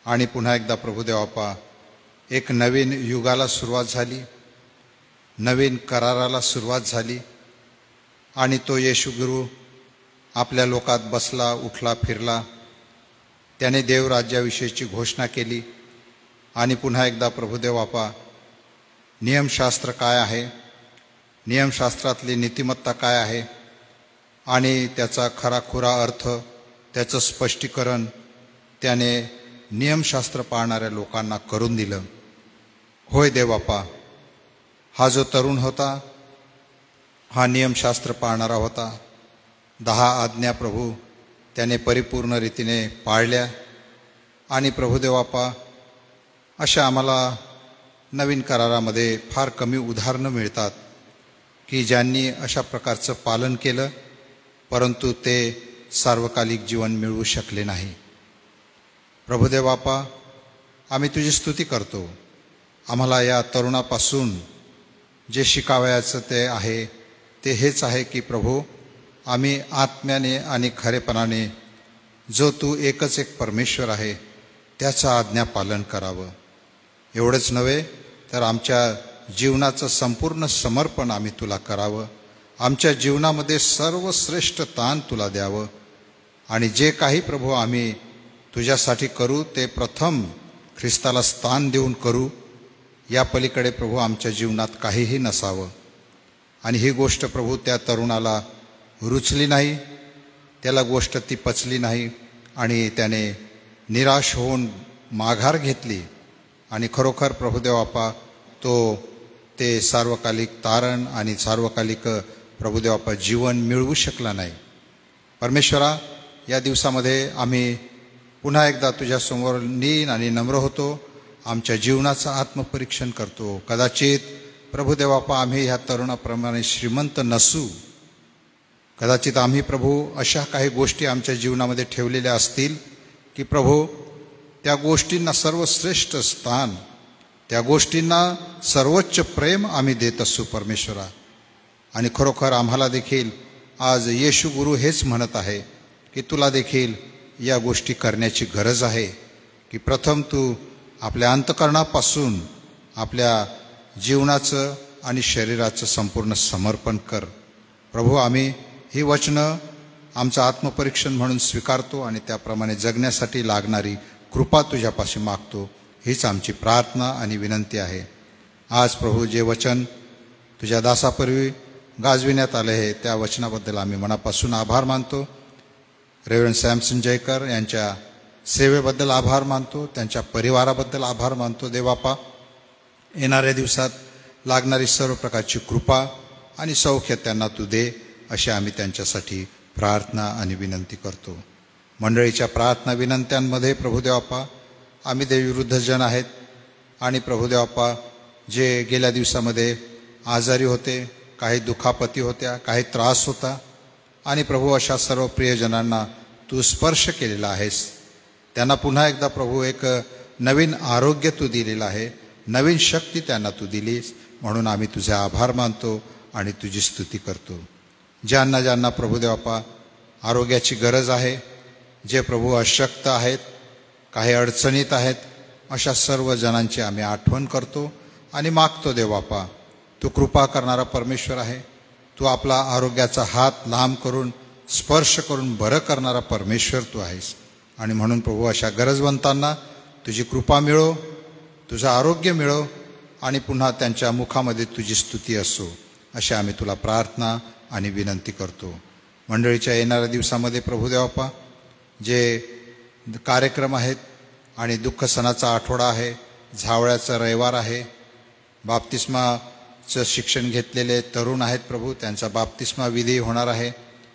आणि पुन्हा एकदा प्रभुदेव बापा एक नवीन युगाला सुरुवात झाली, नवीन कराराला सुरुवात झाली. आणि तो येशू गुरु आपल्या लोकात बसला, उठला, फिरला, त्याने देवराज्याविषयीची घोषणा केली. आणि पुन्हा एकदा प्रभुदेव बापा नियमशास्त्र काय आहे, नियमशास्त्रातली नीतिमत्ता काय आहे आणि त्याचा खराखुरा अर्थ, त्याचं स्पष्टीकरण त्याने नियमशास्त्र पाळणाऱ्या लोकांना करून दिलं. होय देव बापा, हा जो तरुण होता हा नियमशास्त्र पाळणारा होता. 10 आज्ञा प्रभू त्याने परिपूर्ण रीतीने पाळल्या. आणि प्रभुदेव बापा अशा आम्हाला नवीन करारामध्ये फार कमी उदाहरणं मिळतात की ज्यांनी अशा प्रकारचं पालन केलं परंतु ते सार्वकालिक जीवन मिळवू शकले नाही. प्रभुदेव बापा आम्ही तुझी स्तुती करतो. आम्हाला या तरुणापासून जे शिकावयाचं ते आहे ते हेच आहे की प्रभू आम्ही आत्म्याने आणि खरेपणाने जो तू एकच एक परमेश्वर आहे त्याचं आज्ञा पालन करावं. एवढंच नव्हे तर आमच्या जीवनाचं संपूर्ण समर्पण आम्ही तुला करावं. आमच्या जीवनामध्ये सर्वश्रेष्ठ ताण तुला द्यावं. आणि जे काही प्रभू आम्ही तुझ्यासाठी करू ते प्रथम ख्रिस्ताला स्थान देऊन करू. या पलीकडे प्रभू आमच्या जीवनात काहीही नसावं. आणि ही गोष्ट प्रभू त्या तरुणाला रुचली नाही, त्याला गोष्ट ती पचली नाही आणि त्याने निराश होऊन माघार घेतली. आणि खरोखर प्रभुदेव बापा तो ते सार्वकालिक तारण आणि सार्वकालिक प्रभुदेव बापा जीवन मिळवू शकला नाही. परमेश्वरा या दिवसामध्ये आम्ही पुन्हा एकदा तुझ्यासमोर लीन आणि नम्र होतो, आमच्या जीवनाचं आत्मपरीक्षण करतो. कदाचित प्रभू देवापा आम्ही ह्या तरुणाप्रमाणे श्रीमंत नसू, कदाचित आम्ही प्रभू अशा काही गोष्टी आमच्या जीवनामध्ये ठेवलेल्या असतील की प्रभू त्या गोष्टींना सर्वश्रेष्ठ स्थान, त्या गोष्टींना सर्वोच्च प्रेम आम्ही देत असू परमेश्वरा. आणि खरोखर आम्हाला देखील आज येशू गुरु हेच म्हणत आहे की तुला देखील या गोष्टी करण्याची गरज आहे, की प्रथम तू आपल्या अंतःकरणापासून आपल्या जीवनाचं आणि शरीराचं संपूर्ण समर्पण कर. प्रभू आम्ही ही वचनं आमचं आत्मपरीक्षण म्हणून स्वीकारतो आणि त्याप्रमाणे जगण्यासाठी लागणारी कृपा तुझ्यापाशी मागतो. हीच आमची प्रार्थना आणि विनंती आहे. आज प्रभू जे वचन तुझ्या दासापूर्वी गाजविण्यात आले आहे त्या वचनाबद्दल आम्ही मनापासून आभार मानतो. रेव्हरंड सॅमसन जयकर यांच्या सेवेबद्दल आभार मानतो, त्यांच्या परिवाराबद्दल आभार मानतो. देवापा येणाऱ्या दिवसात लागणारी सर्व प्रकारची कृपा आणि सौख्य त्यांना तू दे, अशी आम्ही त्यांच्यासाठी प्रार्थना आणि विनंती करतो. मंडळीच्या प्रार्थना विनंत्यांमध्ये प्रभुदेवापा आम्ही देवविरुद्ध जन आहेत आणि प्रभुदेवापा जे गेल्या दिवसामध्ये आजारी होते, काही दुखापती होत्या, काही त्रास होता आणि प्रभू अशा सर्व प्रियजनांना तू स्पर्श केलेला आहेस. त्यांना पुन्हा एकदा प्रभू एक नवीन आरोग्य तू दिलेलं आहे, नवीन शक्ती त्यांना तू दिलीस, म्हणून आम्ही तुझे आभार मानतो आणि तुझी स्तुती करतो. ज्यांना ज्यांना प्रभुदेवापा आरोग्याची गरज आहे, जे प्रभू अशक्त आहेत, काही अडचणीत आहेत, अशा सर्व जणांची आम्ही आठवण करतो आणि मागतो. देवापा तू कृपा करणारा परमेश्वर आहे, तू आपला आरोग्याचा हात लांब करून स्पर्श करून बरं करणारा परमेश्वर तू आहेस. आणि म्हणून प्रभू अशा गरजवंतांना तुझी कृपा मिळो, तुझं आरोग्य मिळो आणि पुन्हा त्यांच्या मुखामध्ये तुझी स्तुती असो, अशी आम्ही तुला प्रार्थना आणि विनंती करतो. मंडळीच्या येणाऱ्या दिवसामध्ये प्रभुदेवापा जे कार्यक्रम आहेत आणि दुःख सणाचा आठवडा आहे, झावळ्याचा रविवार आहे, बाप्तिस्माचं शिक्षण घेतलेले तरुण आहेत प्रभू, त्यांचा बाप्तिस्मा विधी होणार आहे,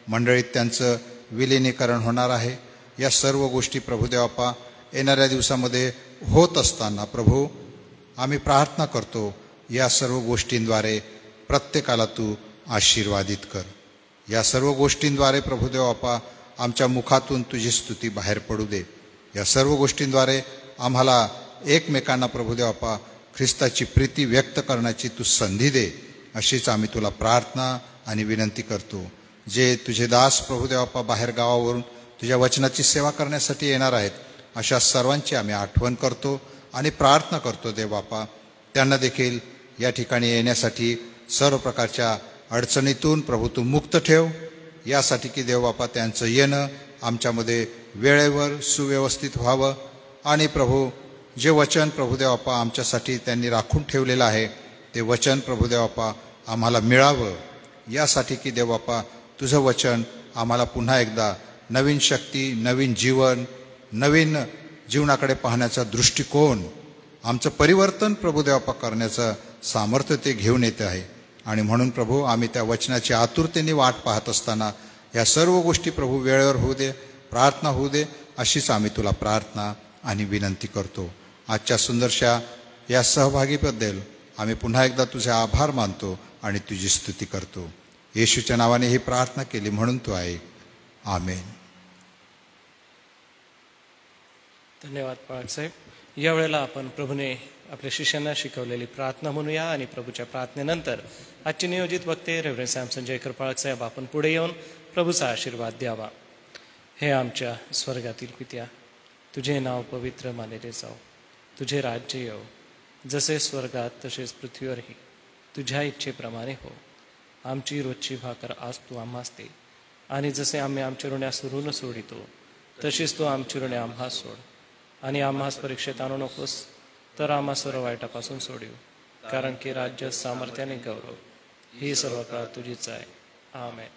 मंडळीत त्यांचं विलिनीकरण होणार आहे. या सर्व गोष्टी प्रभुदेवापा येणाऱ्या दिवसामध्ये होत असताना प्रभू आम्ही प्रार्थना करतो, या सर्व गोष्टींद्वारे प्रत्येकाला तू आशीर्वादित कर. या सर्व गोष्टींद्वारे प्रभुदेवापा आमच्या मुखातून तुझी स्तुती बाहेर पडू दे. या सर्व गोष्टींद्वारे आम्हाला एकमेकांना प्रभुदेवापा ख्रिस्ताची प्रीती व्यक्त करण्याची तू संधी दे, अशीच आम्ही तुला प्रार्थना आणि विनंती करतो. जे तुझे दास प्रभुदेवापा बाहेर गावावरून तुझ्या वचनाची सेवा करण्यासाठी येणार आहेत, अशा सर्वांची आम्ही आठवण करतो आणि प्रार्थना करतो. देवबापा त्यांना देखील या ठिकाणी येण्यासाठी सर्व प्रकारच्या अडचणीतून प्रभू तू मुक्त ठेव, यासाठी की देवबापा त्यांचं येणं आमच्यामध्ये वेळेवर सुव्यवस्थित व्हावं आणि प्रभू जे वचन प्रभुदेवापा आमच्यासाठी त्यांनी राखून ठेवलेलं आहे ते वचन प्रभुदेवापा आम्हाला मिळावं, यासाठी की देवबापा तुझं वचन आम्हाला पुन्हा एकदा नवीन शक्ती, नवीन जीवन, नवीन जीवनाकडे पाहण्याचा दृष्टिकोन, आमचं परिवर्तन प्रभुदेवापा करण्याचं सामर्थ्य ते घेऊन येते आहे. आणि म्हणून प्रभू आम्ही त्या वचनाची आतुरतेने वाट पाहत असताना या सर्व गोष्टी प्रभू वेळेवर होऊ दे, प्रार्थना होऊ दे, अशीच आम्ही तुला प्रार्थना आणि विनंती करतो. आजच्या सुंदरशा या सहभागीबद्दल आम्ही पुन्हा एकदा तुझे आभार मानतो आणि तुझी स्तुती करतो. येशूच्या नावाने ही प्रार्थना केली म्हणून तू ऐक. आमेन. धन्यवाद पवार साहेब. यावेळेला आपण प्रभूने आपल्या शिष्यांना शिकवलेली प्रार्थना म्हणूया आणि प्रभूच्या प्रार्थनेनंतर आजचे नियोजित वक्ते रेव्हरंड सॅमसन जयकर पाळक साहेब आपण पुढे येऊन प्रभूचा आशीर्वाद द्यावा. हे आमच्या स्वर्गातील पित्या, तुझे नाव पवित्र मानले जाओ, तुझे राज्य येऊ, जसे स्वर्गात तसेच पृथ्वीवरही तुझ्या इच्छेप्रमाणे हो. आमची रोजची भाकर आज तू आम्हास दे, आणि जसे आम्ही आमच्या ऋण्यास ऋण सोडितो तशीच तू आमची ऋणे आम्हास सोड, आणि आम्हास परीक्षेत आणू नकोस, तर आम्हा सर्व वाईटापासून सोडीव, कारण की राज्य, सामर्थ्याने गौरव ही सर्व काळ तुझीच आहे. आमेन.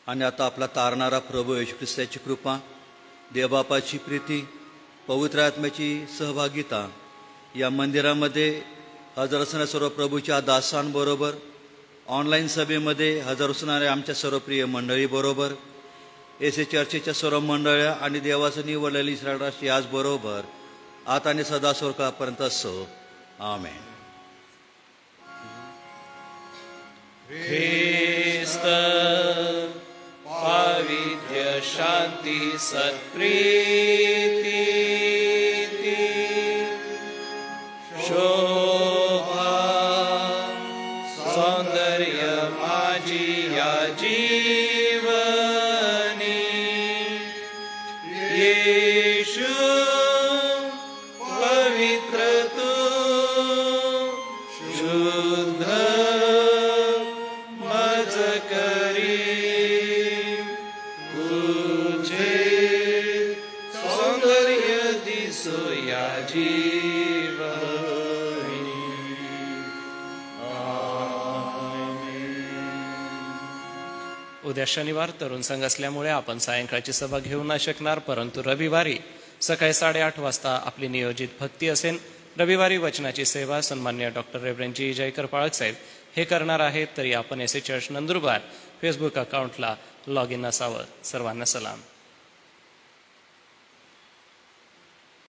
आणि आता आपला तारणारा प्रभू येशू ख्रिस्ताची कृपा, देवबापाची प्रीती, पवित्र आत्म्याची सहभागिता या मंदिरामध्ये हजर असणाऱ्या सर्व प्रभूच्या दासांबरोबर, ऑनलाईन सभेमध्ये हजर असणाऱ्या आमच्या सर्व प्रिय मंडळीबरोबर, येसे चर्चेच्या सर्व मंडळ्या आणि देवाचं निवडलेली इस्रायल राष्ट्र याच बरोबर आता आणि सदा स्वर्गापर्यंत असो. आमेन. ख्रिस्त पावित्र्य शांती सत्प्रीती शोभा सौंदर्य माझी या जीवनी येशू पवित्र तू शुद्ध मज करी तुझे सौंदर्य दिसो या उद्या शनिवार तरुण संघ असल्यामुळे आपण सायंकाळची सभा घेऊ न शकणार, परंतु रविवारी सकाळी 8:30 वाजता आपली नियोजित भक्ती असेल. रविवारी वचनाची सेवा सन्मान्य डॉक्टर रेव्हरंड जयकर पाळक साहेब हे करणार आहेत. तरी आपण एसए चर्च नंदुरबार फेसबुक अकाउंटला लॉग इन असावं. सर्वांना सलाम.